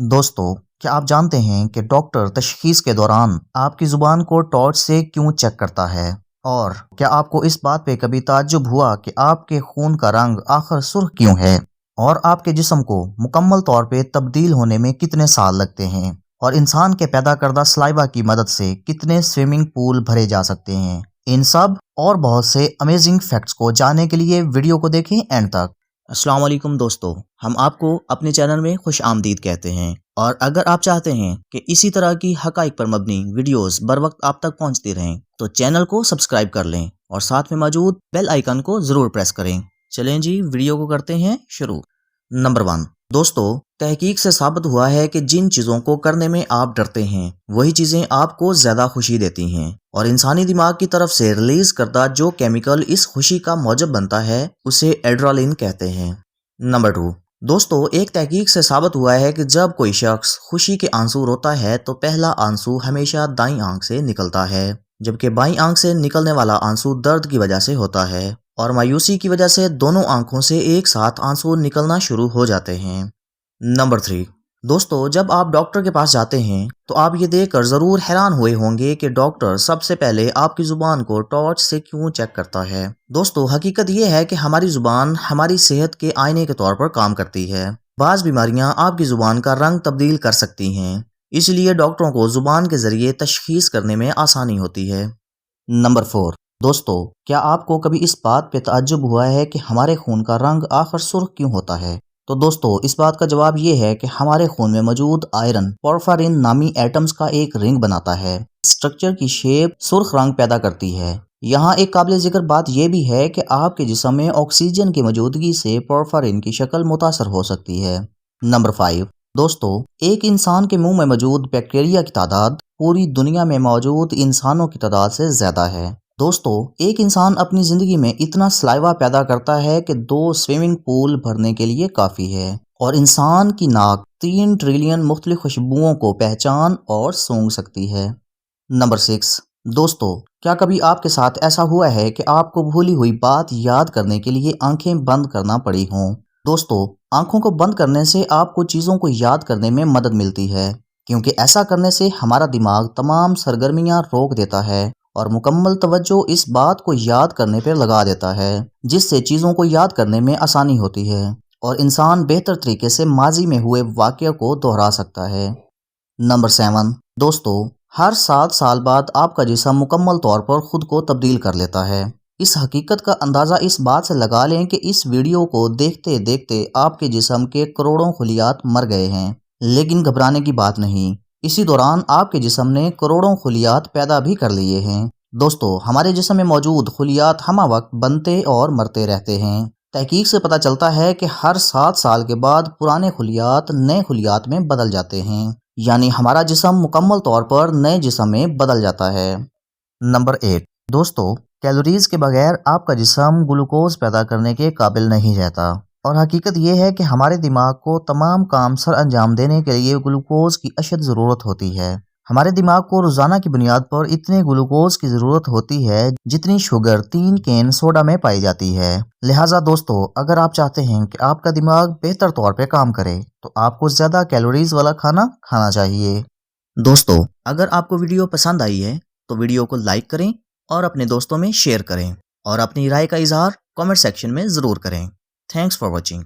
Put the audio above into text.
दोस्तों, क्या आप जानते हैं कि डॉक्टर तशखीस के दौरान आपकी ज़ुबान को टॉर्च से क्यों चेक करता है? और क्या आपको इस बात पे कभी ताज्जुब हुआ कि आपके खून का रंग आखिर सुर्ख क्यों है? और आपके जिस्म को मुकम्मल तौर पे तब्दील होने में कितने साल लगते हैं? और इंसान के पैदा करदा सलाइवा की मदद से कितने स्विमिंग पूल भरे जा सकते हैं? इन सब और बहुत से अमेजिंग फैक्ट्स को जानने के लिए वीडियो को देखें एंड तक। अस्सलाम वालेकुम दोस्तों, हम आपको अपने चैनल में खुश आमदीद कहते हैं। और अगर आप चाहते हैं कि इसी तरह की हकाइक पर मबनी वीडियोस बर वक्त आप तक पहुंचती रहें तो चैनल को सब्सक्राइब कर लें और साथ में मौजूद बेल आइकन को ज़रूर प्रेस करें। चलें जी, वीडियो को करते हैं शुरू। नंबर 1 दोस्तों, तहकीक से साबित हुआ है कि जिन चीज़ों को करने में आप डरते हैं वही चीज़ें आपको ज़्यादा खुशी देती हैं, और इंसानी दिमाग की तरफ से रिलीज करता जो केमिकल इस खुशी का मौजब बनता है उसे एड्रेनलिन कहते हैं। नंबर 2 दोस्तों, एक तहकीक से साबित हुआ है कि जब कोई शख्स खुशी के आंसू रोता है तो पहला आंसू हमेशा दाईं आंख से निकलता है, जबकि बाईं आंख से निकलने वाला आंसू दर्द की वजह से होता है, और मायूसी की वजह से दोनों आंखों से एक साथ आंसू निकलना शुरू हो जाते हैं। नंबर 3 दोस्तों, जब आप डॉक्टर के पास जाते हैं तो आप ये देखकर ज़रूर हैरान हुए होंगे कि डॉक्टर सबसे पहले आपकी ज़ुबान को टॉर्च से क्यों चेक करता है। दोस्तों, हकीकत ये है कि हमारी ज़ुबान हमारी सेहत के आईने के तौर पर काम करती है। बाज़ बीमारियां आपकी ज़ुबान का रंग तब्दील कर सकती हैं, इसलिए डॉक्टरों को ज़ुबान के ज़रिए तशखीस करने में आसानी होती है। नंबर 4 दोस्तों, क्या आपको कभी इस बात पे ताज्जुब हुआ है कि हमारे खून का रंग आखिर सुर्ख क्यों होता है? तो दोस्तों, इस बात का जवाब ये है कि हमारे खून में मौजूद आयरन पोरफायरिन नामी एटम्स का एक रिंग बनाता है। स्ट्रक्चर की शेप सुर्ख रंग पैदा करती है। यहाँ एक काबिल जिक्र बात यह भी है कि आपके जिस्म में ऑक्सीजन की मौजूदगी से पोरफायरिन की शक्ल मुतासर हो सकती है। नंबर 5 दोस्तों, एक इंसान के मुंह में मौजूद बैक्टीरिया की तादाद पूरी दुनिया में मौजूद इंसानों की तादाद से ज्यादा है। दोस्तों, एक इंसान अपनी जिंदगी में इतना सलाइवा पैदा करता है कि 2 स्विमिंग पूल भरने के लिए काफी है, और इंसान की नाक 3 ट्रिलियन मुख्तलिफ खुशबुओं को पहचान और सूंघ सकती है। नंबर 6 दोस्तों, क्या कभी आपके साथ ऐसा हुआ है कि आपको भूली हुई बात याद करने के लिए आंखें बंद करना पड़ी हों? दोस्तों, आंखों को बंद करने से आपको चीजों को याद करने में मदद मिलती है, क्योंकि ऐसा करने से हमारा दिमाग तमाम सरगर्मियां रोक देता है और मुकम्मल तवज्जो इस बात को याद करने पर लगा देता है, जिससे चीज़ों को याद करने में आसानी होती है और इंसान बेहतर तरीके से माजी में हुए वाक़या को दोहरा सकता है। नंबर 7 दोस्तों, हर 7 साल बाद आपका जिस्म मुकम्मल तौर पर खुद को तब्दील कर लेता है। इस हकीकत का अंदाज़ा इस बात से लगा लें कि इस वीडियो को देखते देखते आपके जिस्म के करोड़ों खुलियात मर गए हैं, लेकिन घबराने की बात नहीं। इसी दौरान आपके जिस्म ने करोड़ों खुलियात पैदा भी कर लिए हैं। दोस्तों, हमारे जिस्म में मौजूद खुलियात हमा वक्त बनते और मरते रहते हैं। तहकीक से पता चलता है कि हर 7 साल के बाद पुराने खुलियात नए खुलियात में बदल जाते हैं, यानी हमारा जिस्म मुकम्मल तौर पर नए जिस्म में बदल जाता है। नंबर 8 दोस्तों, कैलोरीज के बगैर आपका जिस्म ग्लूकोज पैदा करने के काबिल नहीं रहता, और हकीकत यह है कि हमारे दिमाग को तमाम काम सर अंजाम देने के लिए ग्लूकोज की अशद ज़रूरत होती है। हमारे दिमाग को रोज़ाना की बुनियाद पर इतने ग्लूकोज की ज़रूरत होती है जितनी शुगर 3 कैन सोडा में पाई जाती है। लिहाजा दोस्तों, अगर आप चाहते हैं कि आपका दिमाग बेहतर तौर पे काम करे तो आपको ज़्यादा कैलोरीज वाला खाना खाना चाहिए। दोस्तों, अगर आपको वीडियो पसंद आई है तो वीडियो को लाइक करें और अपने दोस्तों में शेयर करें, और अपनी राय का इजहार कमेंट सेक्शन में ज़रूर करें। Thanks for watching.